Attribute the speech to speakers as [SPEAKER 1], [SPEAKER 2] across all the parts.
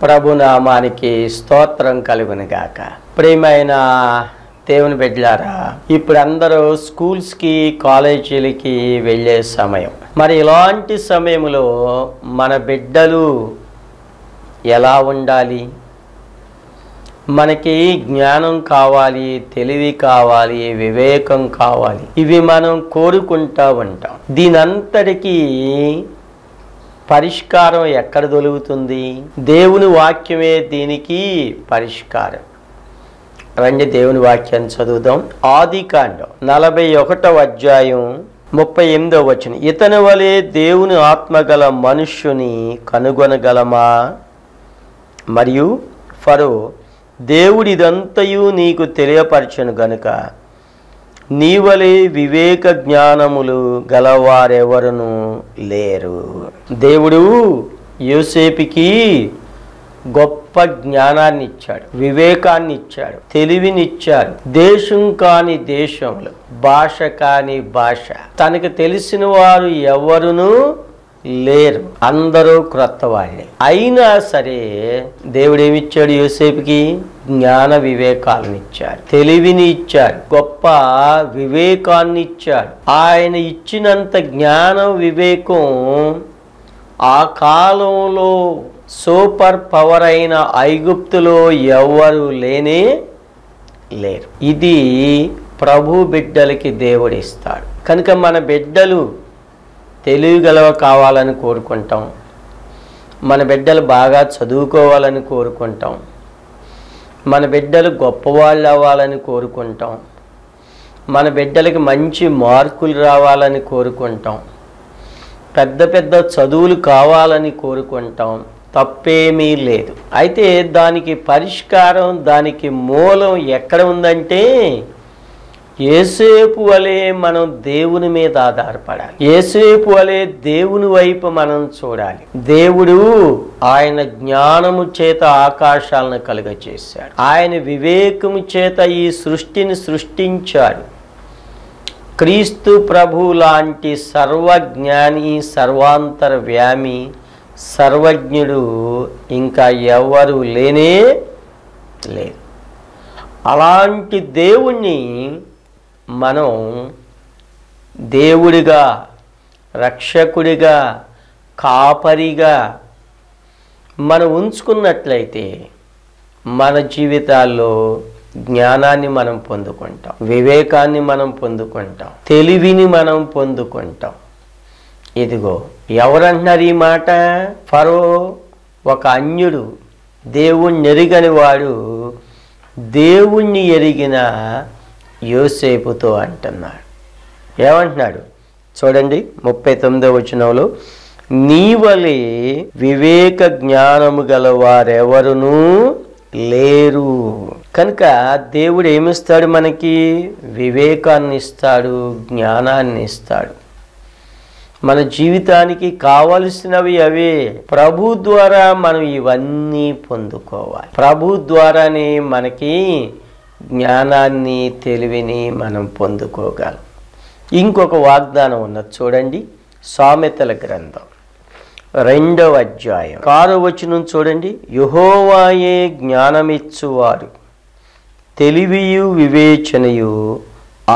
[SPEAKER 1] ప్రభునామానికి స్తోత్రం కలుగునుగాక. ప్రియమైన దేవుని బిడ్డలారా, ఇప్పుడు అందరూ స్కూల్స్కి కాలేజీలకి వెళ్ళే సమయం. మరి ఇలాంటి సమయంలో మన బిడ్డలు ఎలా ఉండాలి? మనకి జ్ఞానం కావాలి, తెలివి కావాలి, వివేకం కావాలి. ఇవి మనం కోరుకుంటూ ఉంటాం. దీనంతటికీ పరిష్కారం ఎక్కడ దొరుకుతుంది? దేవుని వాక్యమే దీనికి పరిష్కారం. రండి దేవుని వాక్యాన్ని చదువుదాం. ఆదికాండం 41వ అధ్యాయం 38వ వచనం. ఇతని వలె దేవుని ఆత్మగల మనుష్యుని కనుగొనగలమా? మరియు ఫరో, దేవుడిదంతయు నీకు తెలియపరచను గనుక నీవలే వివేక జ్ఞానములు గలవారెవరును లేరు. దేవుడు యోసేపుకి గొప్ప జ్ఞానాన్ని ఇచ్చాడు, వివేకాన్ని ఇచ్చాడు, తెలివినిచ్చాడు. దేశం కాని దేశంలో, భాష కాని భాష, తనకు తెలిసిన వారు ఎవరును లేరు, అందరూ క్రొత్త వాళ్ళే. అయినా సరే దేవుడు ఏమిచ్చాడు? యోసేపుకి జ్ఞాన వివేకాలను ఇచ్చాడు, తెలివిని ఇచ్చాడు, గొప్ప వివేకాన్ని ఇచ్చాడు. ఆయన ఇచ్చినంత జ్ఞానం, వివేకం ఆ కాలంలో సూపర్ పవర్ అయిన ఐగుప్తులో ఎవరు లేనే లేరు. ఇది ప్రభు బిడ్డలకి దేవుడు ఇస్తాడు. కనుక మన బిడ్డలు తెలివిగలవ కావాలని కోరుకుంటాం, మన బిడ్డలు బాగా చదువుకోవాలని కోరుకుంటాం, మన బిడ్డలు గొప్పవాళ్ళు అవ్వాలని కోరుకుంటాం, మన బిడ్డలకి మంచి మార్కులు రావాలని కోరుకుంటాం, పెద్ద పెద్ద చదువులు కావాలని కోరుకుంటాం. తప్పేమీ లేదు. అయితే దానికి పరిష్కారం, దానికి మూలం ఎక్కడ ఉందంటే యోసేపు వలె మనం దేవుని మీద ఆధారపడాలి. యోసేపు వలె దేవుని వైపు మనం చూడాలి. దేవుడు ఆయన జ్ఞానము చేత ఆకాశాలను కలుగచేశాడు, ఆయన వివేకము చేత ఈ సృష్టిని సృష్టించాడు. క్రీస్తు ప్రభు లాంటి సర్వజ్ఞాని, సర్వాంతర్వ్యామి, సర్వజ్ఞుడు ఇంకా ఎవరు లేనే లేదు. అలాంటి దేవుణ్ణి మనం దేవుడిగా, రక్షకుడిగా, కాపరిగా మనం ఉంచుకున్నట్లయితే మన జీవితాల్లో జ్ఞానాన్ని మనం పొందుకుంటాం, వివేకాన్ని మనం పొందుకుంటాం, తెలివిని మనం పొందుకుంటాం. ఇదిగో ఎవరంటున్నారు ఈ మాట? ఫరో, ఒక అన్యుడు, దేవుణ్ణి ఎరిగని వాడు దేవుణ్ణి ఎరిగిన యోసేపుతో అంటున్నాడు. ఏమంటున్నాడు చూడండి 39వ వచనంలో, నీవలే వివేక జ్ఞానము గలవారెవరునూ లేరు. కనుక దేవుడు ఏమిస్తాడు? మనకి వివేకాన్ని ఇస్తాడు, జ్ఞానాన్ని ఇస్తాడు. మన జీవితానికి కావలసినవి అవే. ప్రభు ద్వారా మనం ఇవన్నీ పొందుకోవాలి. ప్రభు ద్వారానే మనకి జ్ఞానాన్ని, తెలివిని మనం పొందుకోగలం. ఇంకొక వాగ్దానం ఉన్నది చూడండి. సామెతల గ్రంథం 2వ అధ్యాయం 6వ వచనం చూడండి. యెహోవాయే జ్ఞానమిచ్చువాడు, తెలివియు వివేచనయు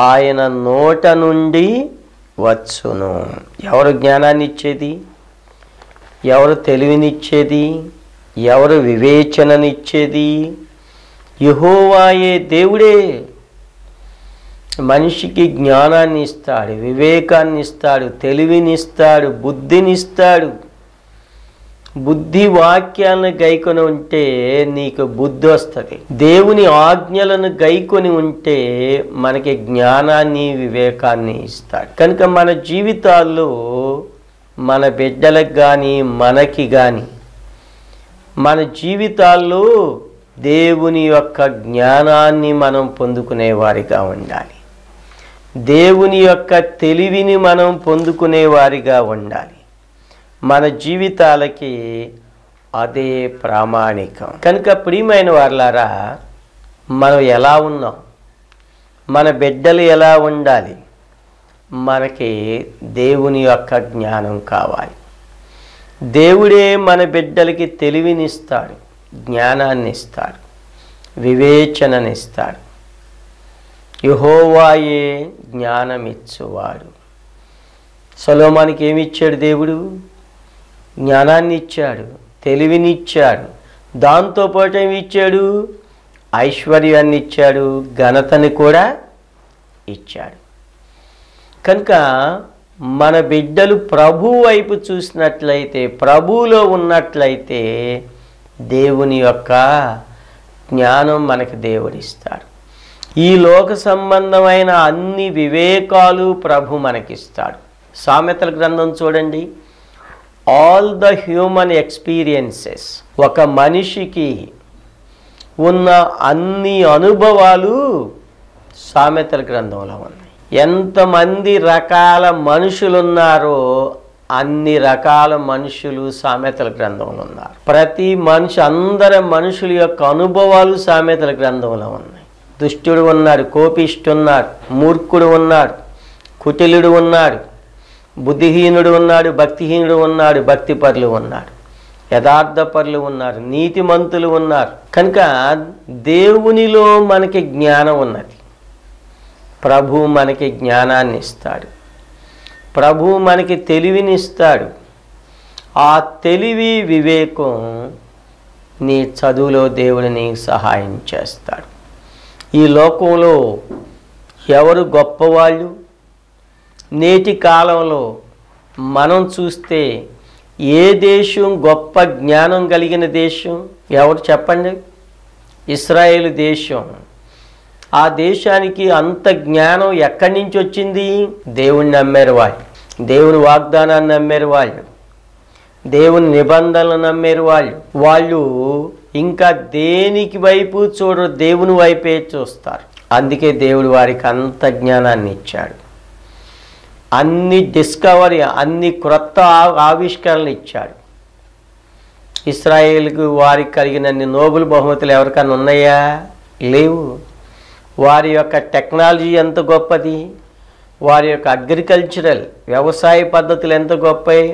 [SPEAKER 1] ఆయన నోట నుండి వచ్చును. ఎవరు జ్ఞానాన్ని ఇచ్చేది? ఎవరు తెలివినిచ్చేది? ఎవరు వివేచననిచ్చేది? యెహోవాయే, దేవుడే. మనిషికి జ్ఞానాన్ని ఇస్తాడు, వివేకాన్ని ఇస్తాడు, తెలివినిస్తాడు, బుద్ధినిస్తాడు. బుద్ధి వాక్యాలను గైకొని ఉంటే నీకు బుద్ధి వస్తుంది. దేవుని ఆజ్ఞలను గైకొని ఉంటే మనకి జ్ఞానాన్ని, వివేకాన్ని ఇస్తాడు. కనుక మన జీవితాల్లో మన బిడ్డలకు కానీ, మనకి కానీ, మన జీవితాల్లో దేవుని యొక్క జ్ఞానాన్ని మనం పొందుకునే వారిగా ఉండాలి. దేవుని యొక్క తెలివిని మనం పొందుకునే వారిగా ఉండాలి. మన జీవితాలకి అదే ప్రామాణికం. కనుక ప్రియమైన వారలారా, మనం ఎలా ఉన్నాం, మన బిడ్డలు ఎలా ఉండాలి? మనకి దేవుని యొక్క జ్ఞానం కావాలి. దేవుడే మన బిడ్డలకి తెలివినిస్తాడు, జ్ఞానాన్ని ఇస్తాడు, వివేచననిస్తాడు. యెహోవాయే జ్ఞానమిచ్చువాడు. సొలొమోనుకి ఏమిచ్చాడు దేవుడు? జ్ఞానాన్ని ఇచ్చాడు, తెలివినిచ్చాడు. దాంతోపాటు ఏమి ఇచ్చాడు? ఐశ్వర్యాన్ని ఇచ్చాడు, ఘనతని కూడా ఇచ్చాడు. కనుక మన బిడ్డలు ప్రభు వైపు చూసినట్లయితే, ప్రభువులో ఉన్నట్లయితే దేవుని యొక్క జ్ఞానం మనకి దేవుడిస్తాడు. ఈ లోక సంబంధమైన అన్ని వివేకాలు ప్రభు మనకిస్తాడు. సామెతల గ్రంథం చూడండి. ఆల్ ద హ్యూమన్ ఎక్స్పీరియన్సెస్, ఒక మనిషికి ఉన్న అన్ని అనుభవాలు సామెతల గ్రంథంలో ఉన్నాయి. ఎంతమంది రకాల మనుషులున్నారో అన్ని రకాల మనుషులు సామెతల గ్రంథంలో ఉన్నారు. ప్రతి మనిషి, అందరి మనుషుల యొక్క అనుభవాలు సామెతల గ్రంథంలో ఉన్నాయి. దుష్టుడు ఉన్నాడు, కోపిష్ఠున్నాడు, మూర్ఖుడు ఉన్నాడు, కుటిలుడు ఉన్నాడు, బుద్ధిహీనుడు ఉన్నాడు, భక్తిహీనుడు ఉన్నాడు, భక్తిపరులు ఉన్నాడు, యథార్థపరులు ఉన్నారు, నీతిమంతులు ఉన్నారు. కనుక దేవునిలో మనకి జ్ఞానం ఉన్నది. ప్రభు మనకి జ్ఞానాన్ని ఇస్తాడు, ప్రభు మనకి తెలివినిస్తాడు. ఆ తెలివి వివేకం నీ చదువులో దేవుడు నీకు సహాయం చేస్తాడు. ఈ లోకంలో ఎవరు గొప్పవాళ్ళు? నేటి కాలంలో మనం చూస్తే ఏ దేశం గొప్ప జ్ఞానం కలిగిన దేశం? ఎవరు చెప్పండి? ఇశ్రాయేలు దేశం. ఆ దేశానికి అంత జ్ఞానం ఎక్కడి నుంచి వచ్చింది? దేవుని నమ్మారు వాళ్ళు, దేవుని వాగ్దానాన్ని నమ్మారు వాళ్ళు, దేవుని నిబంధనలు నమ్మారు వాళ్ళు. వాళ్ళు ఇంకా దేనికి వైపు చూడరు, దేవుని వైపే చూస్తారు. అందుకే దేవుడు వారికి అంత జ్ఞానాన్ని ఇచ్చాడు. అన్ని డిస్కవరీ, అన్ని క్రొత్త ఆవిష్కరణలు ఇచ్చాడు. ఇశ్రాయేలుకు వారికి కలిగినన్ని నోబెల్ బహుమతులు ఎవరికన్నా ఉన్నాయా? లేవు. వారి యొక్క టెక్నాలజీ ఎంత గొప్పది, వారి యొక్క అగ్రికల్చరల్ వ్యవసాయ పద్ధతులు ఎంత గొప్పవి,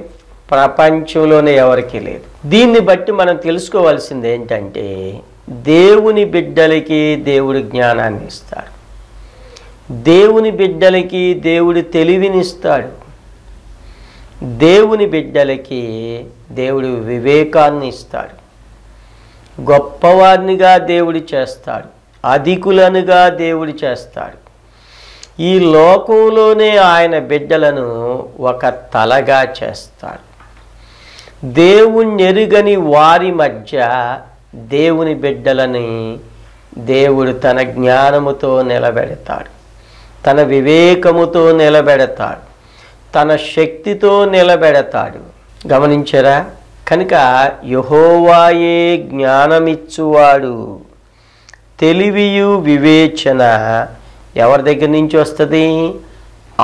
[SPEAKER 1] ప్రపంచంలోనే ఎవరికీ లేదు. దీన్ని బట్టి మనం తెలుసుకోవాల్సింది ఏంటంటే, దేవుని బిడ్డలకి దేవుడు జ్ఞానాన్ని ఇస్తాడు, దేవుని బిడ్డలకి దేవుడు తెలివినిస్తాడు, దేవుని బిడ్డలకి దేవుడు వివేకాన్ని ఇస్తాడు, గొప్పవారినిగా దేవుడు చేస్తాడు, అధికులనుగా దేవుడు చేస్తాడు. ఈ లోకంలోనే ఆయన బిడ్డలను ఒక తలగా చేస్తాడు. దేవుణ్ణి ఎరుగని వారి మధ్య దేవుని బిడ్డలని దేవుడు తన జ్ఞానముతో నిలబెడతాడు, తన వివేకముతో నిలబెడతాడు, తన శక్తితో నిలబెడతాడు. గమనించరా? కనుక యెహోవాయే జ్ఞానమిచ్చువాడు. తెలివియు వివేచన ఎవరి దగ్గర నుంచి వస్తుంది?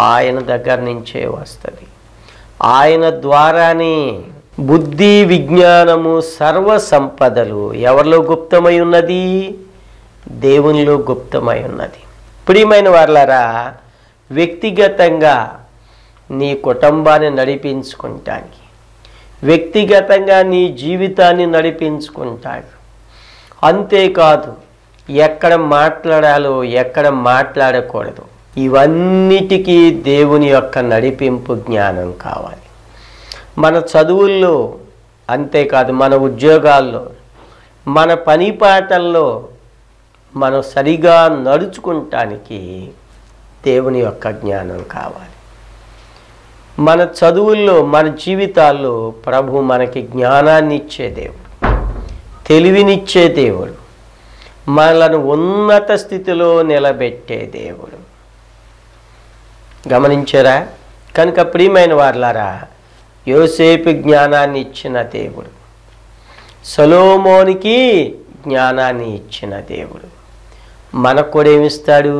[SPEAKER 1] ఆయన దగ్గర నుంచే వస్తుంది. ఆయన ద్వారానే బుద్ధి, విజ్ఞానము, సర్వ సంపదలు ఎవరిలో గుప్తమై ఉన్నది? దేవునిలో గుప్తమై ఉన్నది. ప్రియమైన వారలారా, వ్యక్తిగతంగా నీ కుటుంబాన్ని నడిపించుకుంటానికి, వ్యక్తిగతంగా నీ జీవితాన్ని నడిపించుకుంటాడు. అంతేకాదు, ఎక్కడ మాట్లాడాలో ఎక్కడ మాట్లాడకూడదు, ఇవన్నిటికీ దేవుని యొక్క నడిపింపు జ్ఞానం కావాలి. మన చదువుల్లో, అంతేకాదు మన ఉద్యోగాల్లో, మన పని పాటల్లో మనం సరిగా నడుచుకుంటానికి దేవుని యొక్క జ్ఞానం కావాలి. మన చదువుల్లో, మన జీవితాల్లో ప్రభు మనకి జ్ఞానాన్ని ఇచ్చే దేవుడు, తెలివినిచ్చే దేవుడు, మనలను ఉన్నత స్థితిలో నిలబెట్టే దేవుడు. గమనించారా? కనుక ప్రియమైన వారలారా, యోసేపు జ్ఞానాన్ని ఇచ్చిన దేవుడు, సొలొమోనుకి జ్ఞానాన్ని ఇచ్చిన దేవుడు మనకు కూడా ఏమిస్తాడు?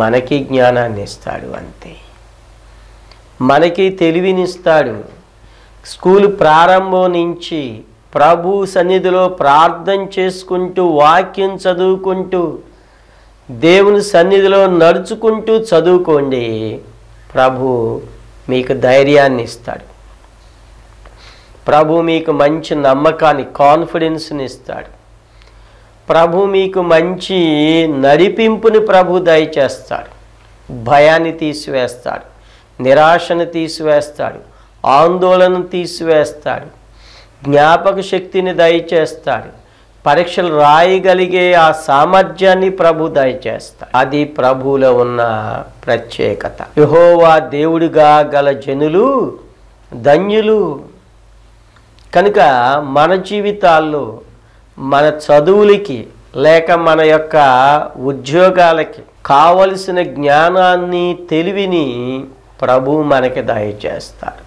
[SPEAKER 1] మనకి జ్ఞానాన్ని ఇస్తాడు. అంతే, మనకి తెలివినిస్తాడు. స్కూల్ ప్రారంభం నుంచి ప్రభు సన్నిధిలో ప్రార్థన చేసుకుంటూ, వాక్యం చదువుకుంటూ, దేవుని సన్నిధిలో నడుచుకుంటూ చదువుకోండి. ప్రభు మీకు ధైర్యాన్ని ఇస్తాడు, ప్రభు మీకు మంచి నమ్మకాన్ని, కాన్ఫిడెన్స్ని ఇస్తాడు. ప్రభు మీకు మంచి నడిపింపుని ప్రభు దయచేస్తాడు. భయాన్ని తీసివేస్తాడు, నిరాశను తీసివేస్తాడు, ఆందోళన తీసివేస్తాడు, జ్ఞాపక శక్తిని దయచేస్తాడు, పరీక్షలు రాయగలిగే ఆ సామర్థ్యాన్ని ప్రభు దయచేస్తాడు. అది ప్రభువులో ఉన్న ప్రత్యేకత. యెహోవా దేవుడిగా గల జనులు ధన్యులు. కనుక మన జీవితాల్లో మన చదువులకి లేక మన యొక్క ఉద్యోగాలకి కావలసిన జ్ఞానాన్ని, తెలివిని ప్రభు మనకి దయచేస్తాడు.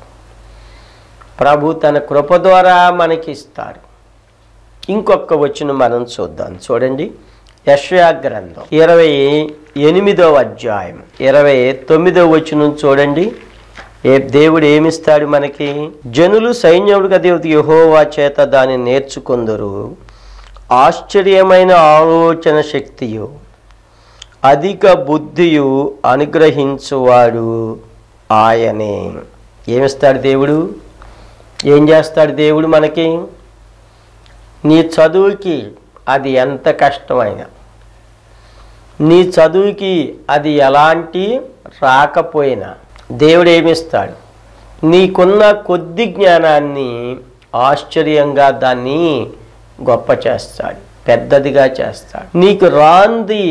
[SPEAKER 1] ప్రభు తన కృప ద్వారా మనకి ఇస్తాడు. ఇంకొక వచనం మనం చూద్దాం. చూడండి, యెషయా గ్రంథం 28వ అధ్యాయం 29వ వచనం చూడండి. దేవుడు ఏమిస్తాడు మనకి? జనులు సైన్యముడుగా దేవుడు యెహోవా చేత దాన్ని నేర్చుకొందురు. ఆశ్చర్యమైన ఆలోచన శక్తియు అధిక బుద్ధియు అనుగ్రహించువాడు ఆయనే. ఏమిస్తాడు దేవుడు? ఏం చేస్తాడు దేవుడు మనకి? నీ చదువుకి అది ఎంత కష్టమైనా, నీ చదువుకి అది ఎలాంటి రాకపోయినా దేవుడు ఏమిస్తాడు? నీకున్న కొద్ది జ్ఞానాన్ని ఆశ్చర్యంగా దాన్ని గొప్ప చేస్తాడు, పెద్దదిగా చేస్తాడు. నీకు రాంది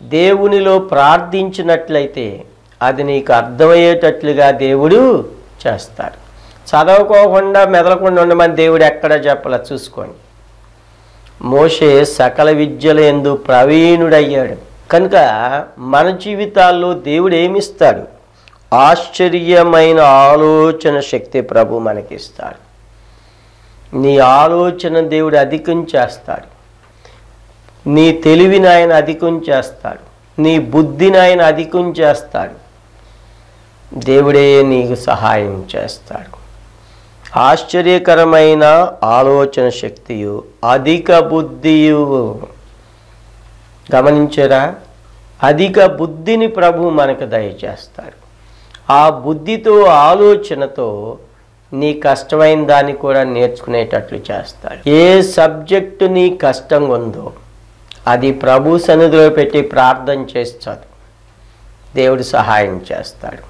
[SPEAKER 1] దేవునిలో ప్రార్థించినట్లయితే అది నీకు అర్థమయ్యేటట్లుగా దేవుడు చేస్తాడు. చదవకోకుండా మెదలకుండా ఉండమని దేవుడు ఎక్కడ చెప్పలా. చూసుకోండి, మోషే సకల విద్యల యందు ప్రవీణుడయ్యాడు. కనుక మన జీవితాల్లో దేవుడు ఏమిస్తాడు? ఆశ్చర్యమైన ఆలోచన శక్తి ప్రభు మనకిస్తాడు. నీ ఆలోచన దేవుడు అధికం చేస్తాడు, నీ తెలివిని ఆయన అధికం చేస్తాడు, నీ బుద్ధిని ఆయన అధికం చేస్తాడు. దేవుడే నీకు సహాయం చేస్తాడు. ఆశ్చర్యకరమైన ఆలోచన శక్తియు అధిక బుద్ధియు. గమనించారా? అధిక బుద్ధిని ప్రభు మనకు దయచేస్తాడు. ఆ బుద్ధితో, ఆలోచనతో నీ కష్టమైన దాన్ని కూడా నేర్చుకునేటట్లు చేస్తాడు. ఏ సబ్జెక్టు నీ కష్టంగా ఉందో అది ప్రభు సన్నిధిలో పెట్టి ప్రార్థన చేస్తాడు, దేవుడు సహాయం చేస్తాడు.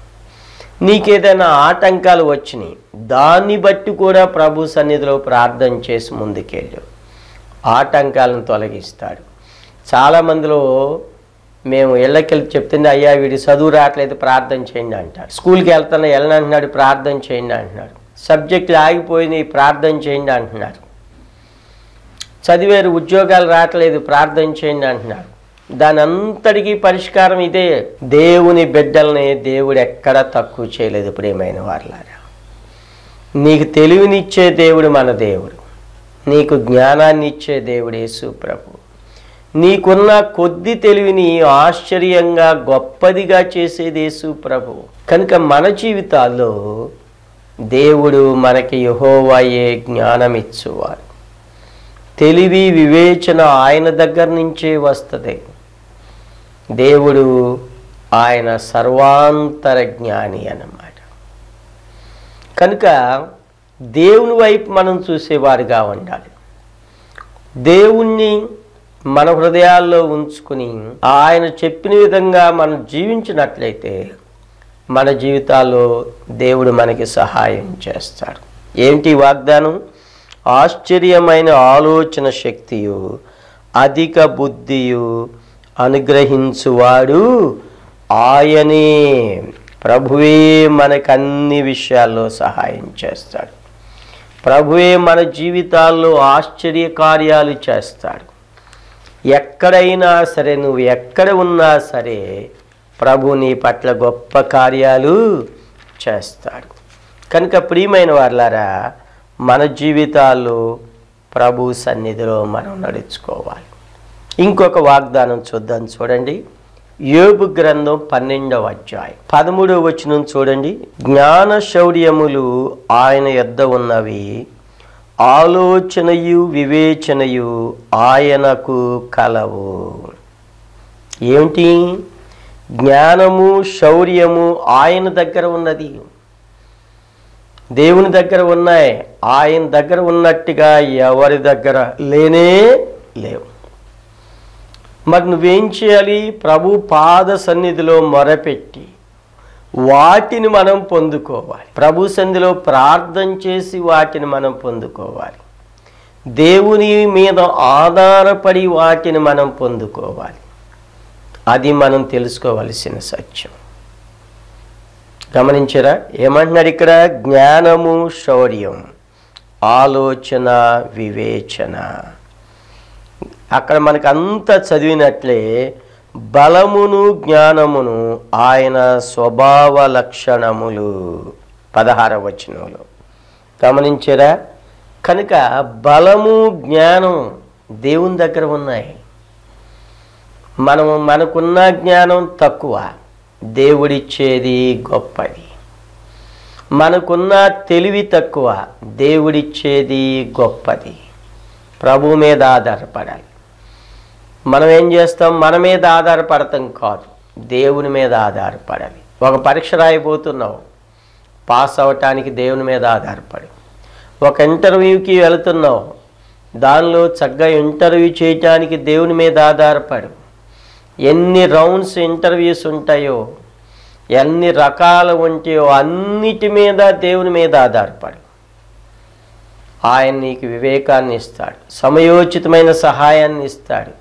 [SPEAKER 1] నీకేదైనా ఆటంకాలు వచ్చినాయి, దాన్ని బట్టి కూడా ప్రభు సన్నిధిలో ప్రార్థన చేసి ముందుకెళ్ళు, ఆటంకాలను తొలగిస్తాడు. చాలామందిలో మేము ఇళ్ళకెళ్ళి చెప్తుంది, అయ్యా వీడి చదువు రావట్లేదు ప్రార్థన చేయండి అంటాడు. స్కూల్కి వెళ్ళనంటున్నాడు, ప్రార్థన చేయండి అంటున్నాడు. సబ్జెక్టులు ఆగిపోయినాయి, ప్రార్థన చేయండి అంటున్నారు. చదివారు, ఉద్యోగాలు రావట్లేదు, ప్రార్థన చేయండి అంటున్నారు. దాని అంతటికీ పరిష్కారం ఇదే. దేవుని బిడ్డల్ని దేవుడు ఎక్కడా తక్కువ చేయలేదు. ప్రియమైన వారలారా, నీకు తెలివినిచ్చే దేవుడు మన దేవుడు, నీకు జ్ఞానాన్ని ఇచ్చే దేవుడు యేసు ప్రభు. నీకున్న కొద్ది తెలివిని ఆశ్చర్యంగా గొప్పదిగా చేసేది యేసు ప్రభు. కనుక మన జీవితాల్లో దేవుడు మనకి యెహోవాయే జ్ఞానం ఇచ్చువాడు. తెలివి, వివేచన ఆయన దగ్గర నుంచే వస్తుంది. దేవుడు ఆయన సర్వాంతర జ్ఞాని అన్నమాట. కనుక దేవుని వైపు మనం చూసేవారుగా ఉండాలి. దేవుణ్ణి మన హృదయాల్లో ఉంచుకుని ఆయన చెప్పిన విధంగా మనం జీవించినట్లయితే మన జీవితాల్లో దేవుడు మనకి సహాయం చేస్తాడు. ఏంటి వాగ్దానం? ఆశ్చర్యమైన ఆలోచన శక్తియు అధిక బుద్ధియు అనుగ్రహించువాడు ఆయనే. ప్రభువే మనకు అన్ని విషయాల్లో సహాయం చేస్తాడు. ప్రభువే మన జీవితాల్లో ఆశ్చర్య కార్యాలు చేస్తాడు. ఎక్కడైనా సరే, నువ్వు ఎక్కడ ఉన్నా సరే ప్రభు నీ పట్ల గొప్ప కార్యాలు చేస్తాడు. కనుక ప్రియమైన వారలారా, మన జీవితాల్లో ప్రభు సన్నిధిలో మనం నడుచుకోవాలి. ఇంకొక వాగ్దానం చూద్దాం. చూడండి, యోబు గ్రంథం 12వ అధ్యాయం 13వ వచనం చూడండి. జ్ఞాన శౌర్యములు ఆయన యొద్ద ఉన్నవి, ఆలోచనయు వివేచనయు ఆయనకు కలవు. ఏమిటి? జ్ఞానము, శౌర్యము ఆయన దగ్గర ఉన్నది. దేవుని దగ్గర ఉన్నాయి, ఆయన దగ్గర ఉన్నట్టుగా ఎవరి దగ్గర లేనే లేవు. మరి నువ్వేం చేయాలి? ప్రభు పాద సన్నిధిలో మొరపెట్టి వాటిని మనం పొందుకోవాలి. ప్రభు సన్నిధిలో ప్రార్థన చేసి వాటిని మనం పొందుకోవాలి. దేవుని మీద ఆధారపడి వాటిని మనం పొందుకోవాలి. అది మనం తెలుసుకోవలసిన సత్యం. గమనించరా ఏమంటున్నాడు ఇక్కడ? జ్ఞానము, శౌర్యం, ఆలోచన, వివేచన. అక్కడ మనకు అంతా చదివినట్లే బలమును జ్ఞానమును ఆయన స్వభావ లక్షణములు 16వ వచనంలో గమనించరా. కనుక బలము, జ్ఞానం దేవుని దగ్గర ఉన్నాయి. మనకున్న జ్ఞానం తక్కువ, దేవుడిచ్చేది గొప్పది. మనకున్న తెలివి తక్కువ, దేవుడిచ్చేది గొప్పది. ప్రభు మీద ఆధారపడాలి. మనం ఏం చేస్తాం? మన మీద ఆధారపడతాం కాదు, దేవుని మీద ఆధారపడాలి. ఒక పరీక్ష రాయబోతున్నావు, పాస్ అవటానికి దేవుని మీద ఆధారపడి. ఒక ఇంటర్వ్యూకి వెళుతున్నావు, దానిలో చక్కగా ఇంటర్వ్యూ చేయటానికి దేవుని మీద ఆధారపడు. ఎన్ని రౌండ్స్ ఇంటర్వ్యూస్ ఉంటాయో, ఎన్ని రకాలు ఉంటాయో అన్నిటి మీద దేవుని మీద ఆధారపడు. ఆయన నీకు వివేకాన్ని ఇస్తాడు, సమయోచితమైన సహాయాన్ని ఇస్తాడు.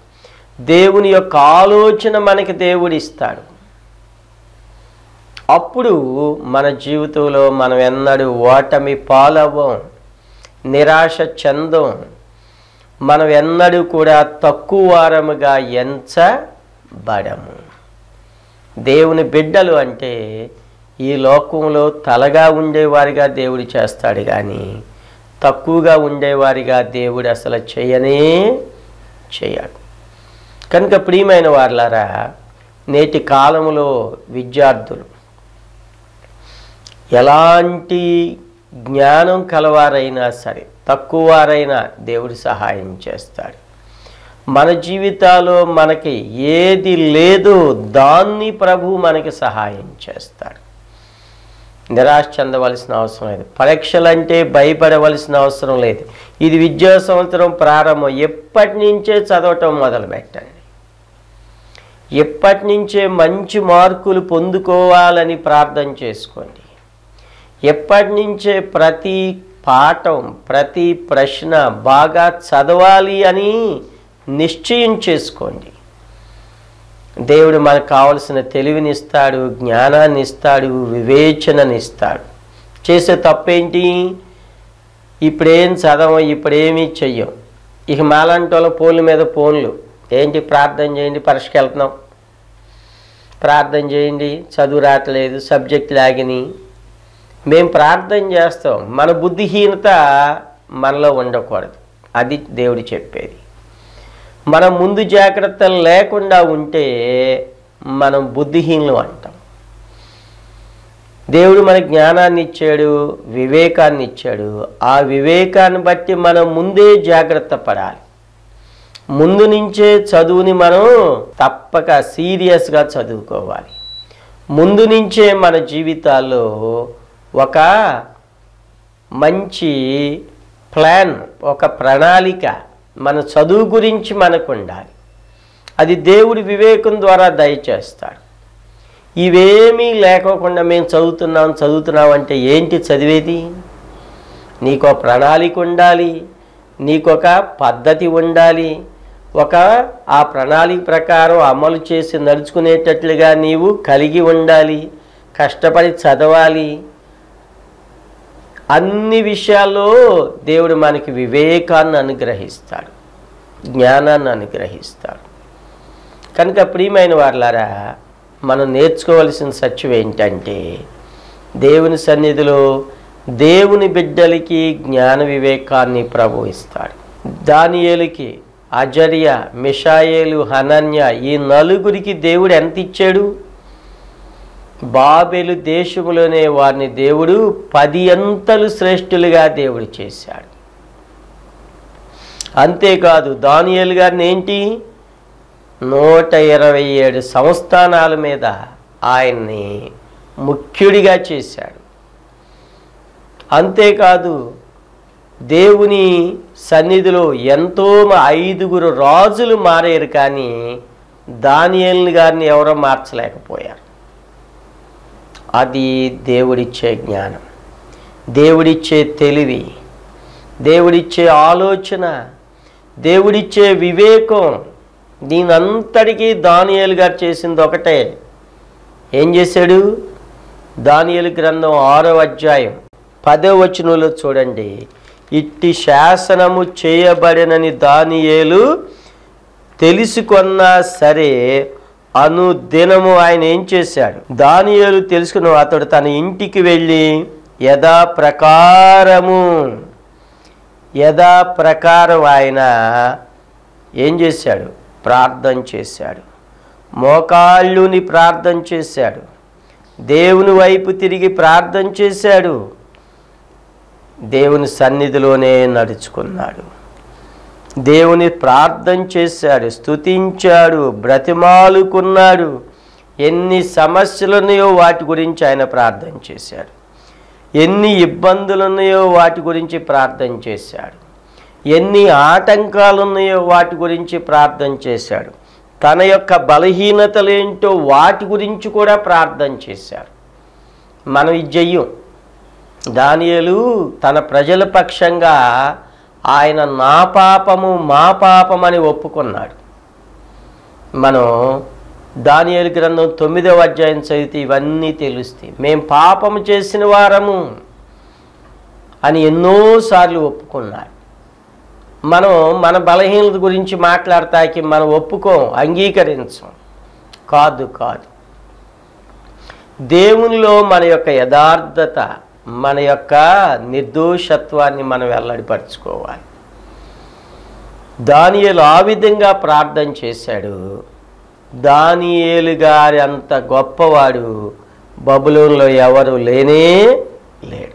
[SPEAKER 1] దేవుని యొక్క ఆలోచన మనకి దేవుడు ఇస్తాడు. అప్పుడు మన జీవితంలో మనం ఎన్నడూ ఓటమి పాలవ్వం, నిరాశ చెందం. మనం ఎన్నడూ కూడా తక్కువ వారముగా ఎంచబడము. దేవుని బిడ్డలు అంటే ఈ లోకంలో తలగా ఉండేవారిగా దేవుడు చేస్తాడు, కానీ తక్కువగా ఉండేవారిగా దేవుడు అసలు చేయడు. కనుక ప్రియమైన వారలారా, నేటి కాలంలో విద్యార్థులు ఎలాంటి జ్ఞానం కలవారైనా సరే, తక్కువ వారైనా దేవుడు సహాయం చేస్తాడు. మన జీవితాల్లో మనకి ఏది లేదో దాన్ని ప్రభు మనకి సహాయం చేస్తాడు. నిరాశ చెందవలసిన అవసరం లేదు. పరీక్షలంటే భయపడవలసిన అవసరం లేదు. ఇది విద్యా సంవత్సరం ప్రారంభం. ఎప్పటి నుంచే చదవటం మొదలు పెట్టండి. ఎప్పటి నుంచే మంచి మార్కులు పొందుకోవాలని ప్రార్థన చేసుకోండి. ఎప్పటి నుంచే ప్రతి పాఠం, ప్రతి ప్రశ్న బాగా చదవాలి అని నిశ్చయం చేసుకోండి. దేవుడు మనకు కావలసిన తెలివిని ఇస్తాడు, జ్ఞానాన్ని ఇస్తాడు, వివేచనని ఇస్తాడు. చేసే తప్పేంటి? ఇప్పుడేం చదవం, ఇప్పుడేమీ చెయ్యం. ఇక మాలాంటి వాళ్ళ ఫోన్ల మీద ఫోన్లు. ఏంటి? ప్రార్థన చేయండి, పరీక్షకి వెళ్తున్నాం, ప్రార్థన చేయండి, చదువు రావట్లేదు, సబ్జెక్ట్ లాగిని. మేము ప్రార్థన చేస్తాం. మన బుద్ధిహీనత మనలో ఉండకూడదు. అది దేవుడు చెప్పేది. మనం ముందు జాగ్రత్తలు లేకుండా ఉంటే మనం బుద్ధిహీనులు అంటాం. దేవుడు మనకి జ్ఞానాన్ని ఇచ్చాడు, వివేకాన్ని ఇచ్చాడు. ఆ వివేకాన్ని బట్టి మనం ముందే జాగ్రత్త పడాలి. ముందు నుంచే చదువుని మనం తప్పక సీరియస్గా చదువుకోవాలి. ముందు నుంచే మన జీవితాల్లో ఒక మంచి ప్లాన్, ఒక ప్రణాళిక మన చదువు గురించి మనకు ఉండాలి. అది దేవుడి వివేకం ద్వారా దయచేస్తాడు. ఇవేమీ లేకోకుండా మేము చదువుతున్నాం అంటే ఏంటి చదివేది? నీకో ప్రణాళిక ఉండాలి, నీకొక పద్ధతి ఉండాలి. ఆ ప్రణాళిక ప్రకారం అమలు చేసి నడుచుకునేటట్లుగా నీవు కలిగి ఉండాలి. కష్టపడి చదవాలి. అన్ని విషయాల్లో దేవుడు మనకి వివేకాన్ని అనుగ్రహిస్తాడు, జ్ఞానాన్ని అనుగ్రహిస్తాడు. కనుక ప్రియమైన వారలారా, మనం నేర్చుకోవలసిన సత్యం ఏంటంటే, దేవుని సన్నిధిలో దేవుని బిడ్డలకి జ్ఞాన వివేకాన్ని ప్రభు ఇస్తాడు. దానియేలుకి, అజర్య, మిషాయేలు, హనన్య ఈ నలుగురికి దేవుడు ఎంత ఇచ్చాడు? బాబెలు దేశములోనే వారిని దేవుడు 10 అంతలు శ్రేష్ఠులుగా దేవుడు చేశాడు. అంతేకాదు దానియేలు గారిని ఏంటి 127 సంస్థానాల మీద ఆయన్ని ముఖ్యుడిగా చేశాడు. అంతేకాదు దేవుని సన్నిధిలో ఎంతో 5 రాజులు మారారు, కానీ దానియేలు గారిని ఎవరో మార్చలేకపోయారు. అది దేవుడిచ్చే జ్ఞానం, దేవుడిచ్చే తెలివి, దేవుడిచ్చే ఆలోచన, దేవుడిచ్చే వివేకం. దీనంతటికీ దానియేలు గారు చేసింది ఒకటే. ఏం చేశాడు? దానియేలు గ్రంథం 6వ అధ్యాయం 10వ వచనంలో చూడండి. ఇట్టి శాసనము చేయబడినని దానియేలు తెలుసుకున్నా సరే అనుదినము ఆయన ఏం చేశాడు? దానియేలు తెలుసుకున్న అతడు తన ఇంటికి వెళ్ళి యథాప్రకారం ఆయన ఏం చేశాడు? ప్రార్థన చేశాడు. మోకాళ్ళుని ప్రార్థన చేశాడు. దేవుని వైపు తిరిగి ప్రార్థన చేశాడు. దేవుని సన్నిధిలోనే నడుచుకున్నాడు. దేవుని ప్రార్థన చేశాడు, స్తుతించాడు, బ్రతిమాలుకున్నాడు. ఎన్ని సమస్యలున్నాయో వాటి గురించి ఆయన ప్రార్థన చేశాడు. ఎన్ని ఇబ్బందులు ఉన్నాయో వాటి గురించి ప్రార్థన చేశాడు. ఎన్ని ఆటంకాలు ఉన్నాయో వాటి గురించి ప్రార్థన చేశాడు. తన యొక్క బలహీనతలేంటో వాటి గురించి కూడా ప్రార్థన చేశాడు. మనం ఇది చెయ్యం. దానియేలు తన ప్రజల పక్షంగా ఆయన నా పాపము మా పాపమని ఒప్పుకున్నాడు. మనం దానియేలు గ్రంథం 9వ అధ్యాయం చదివితే ఇవన్నీ తెలుస్తాయి. మేం పాపము చేసిన వారము అని ఎన్నోసార్లు ఒప్పుకున్నాడు. మనం మన బలహీనత గురించి మాట్లాడతాకి మనం ఒప్పుకోం, అంగీకరించం. కాదు, దేవునిలో మన యొక్క యథార్థత, మన యొక్క నిర్దోషత్వాన్ని మనం వెల్లడిపరచుకోవాలి. దానియేలు ఆ విధంగా ప్రార్థన చేశాడు. దానియేలు గారి అంత గొప్పవాడు బబులోనులో ఎవరు లేనే లేడు.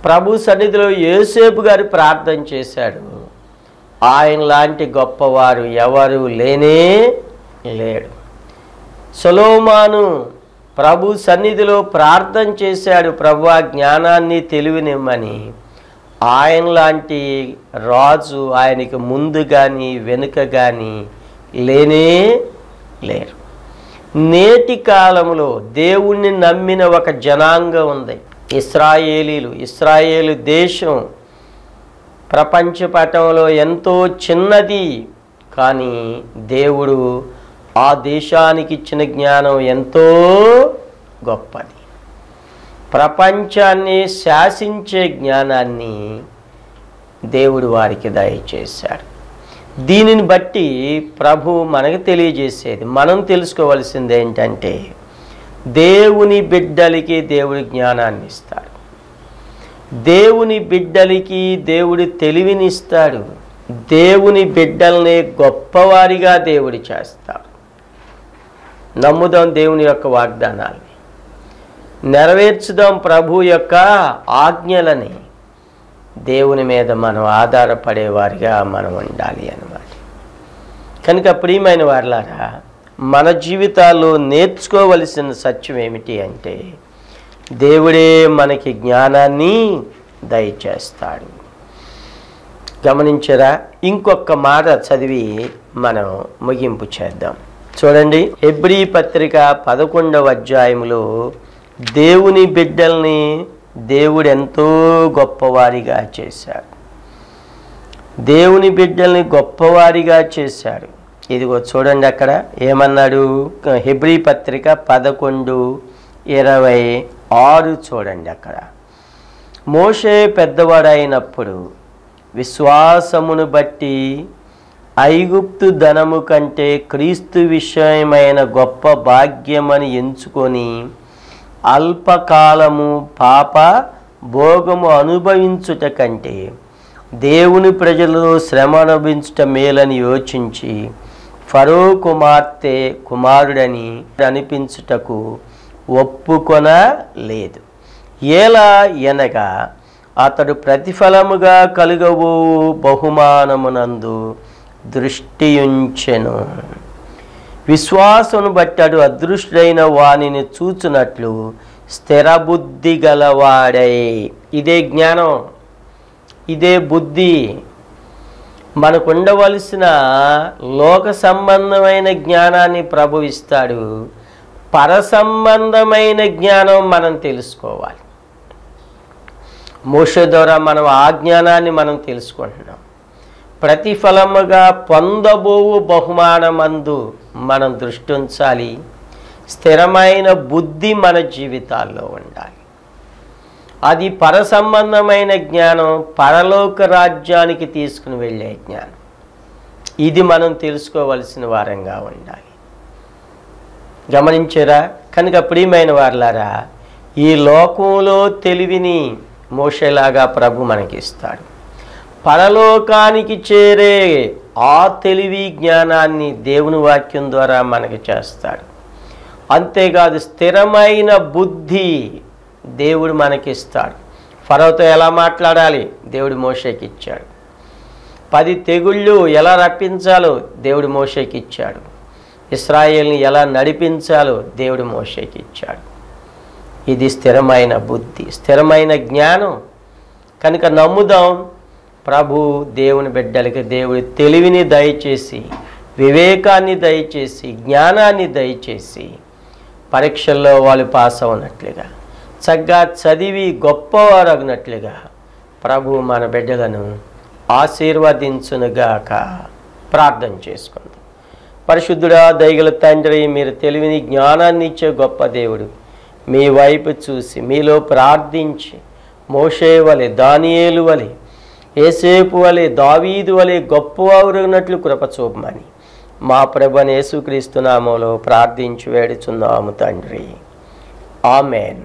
[SPEAKER 1] ప్రభు సన్నిధిలో యోసేపు గారు ప్రార్థన చేశాడు. ఆయన లాంటి గొప్పవారు ఎవరు లేనే లేడు. సొలొమోను ప్రభు సన్నిధిలో ప్రార్థన చేశాడు, ప్రభువా జ్ఞానాన్ని తెలివినిమ్మని. ఆయన లాంటి రాజు ఆయనకి ముందు కానీ వెనుక కానీ లేనే లేరు. నేటి కాలంలో దేవుణ్ణి నమ్మిన ఒక జనాంగం ఉంది, ఇశ్రాయేలీలు. ఇశ్రాయేలు దేశం ప్రపంచ పటంలో ఎంతో చిన్నది, కానీ దేవుడు ఆ దేశానికి ఇచ్చిన జ్ఞానం ఎంతో గొప్పది. ప్రపంచాన్ని శాసించే జ్ఞానాన్ని దేవుడు వారికి దయచేశాడు. దీనిని బట్టి ప్రభు మనకు తెలియజేసేది, మనం తెలుసుకోవాల్సింది ఏంటంటే, దేవుని బిడ్డలకి దేవుడు జ్ఞానాన్ని ఇస్తాడు. దేవుని బిడ్డలకి దేవుడు తెలివినిస్తాడు. దేవుని బిడ్డల్ని గొప్పవారిగా దేవుడు చేస్తాడు. నమ్ముదాం దేవుని యొక్క వాగ్దానాల్ని, నెరవేర్చుదాం ప్రభు యొక్క ఆజ్ఞలని. దేవుని మీద మనం ఆధారపడేవారిగా మనం ఉండాలి అన్నమాట. కనుక ప్రియమైన వారులారా, మన జీవితాల్లో నేర్చుకోవలసిన సత్యం ఏమిటి అంటే, దేవుడే మనకి జ్ఞానాన్ని దయచేస్తాడు. గమనించరా? ఇంకొక మాట చదివి మనం ముగింపు చేద్దాం. చూడండి, హెబ్రీ పత్రిక 11వ అధ్యాయంలో దేవుని బిడ్డల్ని దేవుడు ఎంతో గొప్పవారిగా చేశాడు. దేవుని బిడ్డల్ని గొప్పవారిగా చేశాడు. ఇదిగో చూడండి, అక్కడ ఏమన్నాడు? హెబ్రీ పత్రిక 11:26 చూడండి. అక్కడ మోషే పెద్దవాడైనప్పుడు విశ్వాసమును బట్టి ఐగుప్తు ధనము కంటే క్రీస్తు విషయమైన గొప్ప భాగ్యమని ఎంచుకొని అల్పకాలము పాప భోగము అనుభవించుట కంటే దేవుని ప్రజలలో శ్రమ అనుభవించుట మేలని యోచించి ఫరో కుమార్తె కుమారుడని అనిపించుటకు ఒప్పుకొనలేదు. ఎలా ఎనగా అతడు ప్రతిఫలముగా కలుగవు బహుమానమునందు దృష్టియుంచెను. విశ్వాసమును బట్టి అదృష్టుడైన వానిని చూచునట్లు స్థిరబుద్ధి గలవాడై. ఇదే జ్ఞానం, ఇదే బుద్ధి. మనకు ఉండవలసిన లోక సంబంధమైన జ్ఞానాన్ని ప్రభు ఇస్తాడు, పర సంబంధమైన జ్ఞానం మనం తెలుసుకోవాలి. మోషే ద్వారా మనం ఆ జ్ఞానాన్ని మనం తెలుసుకుంటున్నాం. ప్రతిఫలముగా పొందబోవు బహుమానమందు మనం దృష్టి ఉంచాలి. స్థిరమైన బుద్ధి మన జీవితాల్లో ఉండాలి. అది పర సంబంధమైన జ్ఞానం, పరలోక రాజ్యానికి తీసుకుని వెళ్ళే జ్ఞానం. ఇది మనం తెలుసుకోవలసిన వారంగా ఉండాలి. గమనించారా? కనుక ప్రియమైన వారలారా, ఈ లోకంలో తెలివిని మోషేలాగా ప్రభు మనకిస్తాడు. పరలోకానికి చేరే ఆ తెలివి జ్ఞానాన్ని దేవుని వాక్యం ద్వారా మనకి చేస్తాడు. అంతేకాదు స్థిరమైన బుద్ధి దేవుడు మనకిస్తాడు. ఫరోతో ఎలా మాట్లాడాలి దేవుడు మోషేకి ఇచ్చాడు. 10 తెగుళ్ళు ఎలా రప్పించాలో దేవుడు మోషేకి ఇచ్చాడు. ఇశ్రాయేల్ని ఎలా నడిపించాలో దేవుడు మోషేకి ఇచ్చాడు. ఇది స్థిరమైన బుద్ధి, స్థిరమైన జ్ఞానం. కనుక నమ్ముదాం, ప్రభు దేవుని బిడ్డలకి దేవుడి తెలివిని దయచేసి, వివేకాన్ని దయచేసి, జ్ఞానాన్ని దయచేసి పరీక్షల్లో వాళ్ళు పాస్ అవునట్లుగా, చక్కగా చదివి గొప్పవారగినట్లుగా ప్రభు మన బిడ్డలను ఆశీర్వదించునుగాక. ప్రార్థన చేసుకుందాం. పరిశుద్ధుడా, దయగల తండ్రి, మీరు తెలివిని జ్ఞానాన్ని ఇచ్చే గొప్ప దేవుడు. మీ వైపు చూసి మీలో ప్రార్థించి మోషే వలె, దానియేలు వలె, యేసేపు వలె, దావీదు వలె గొప్పవారగినట్లు కృప చూపమని మా ప్రభువైన యేసుక్రీస్తు నామములో ప్రార్థించి వేడుచున్నాము తండ్రి. ఆమేన్.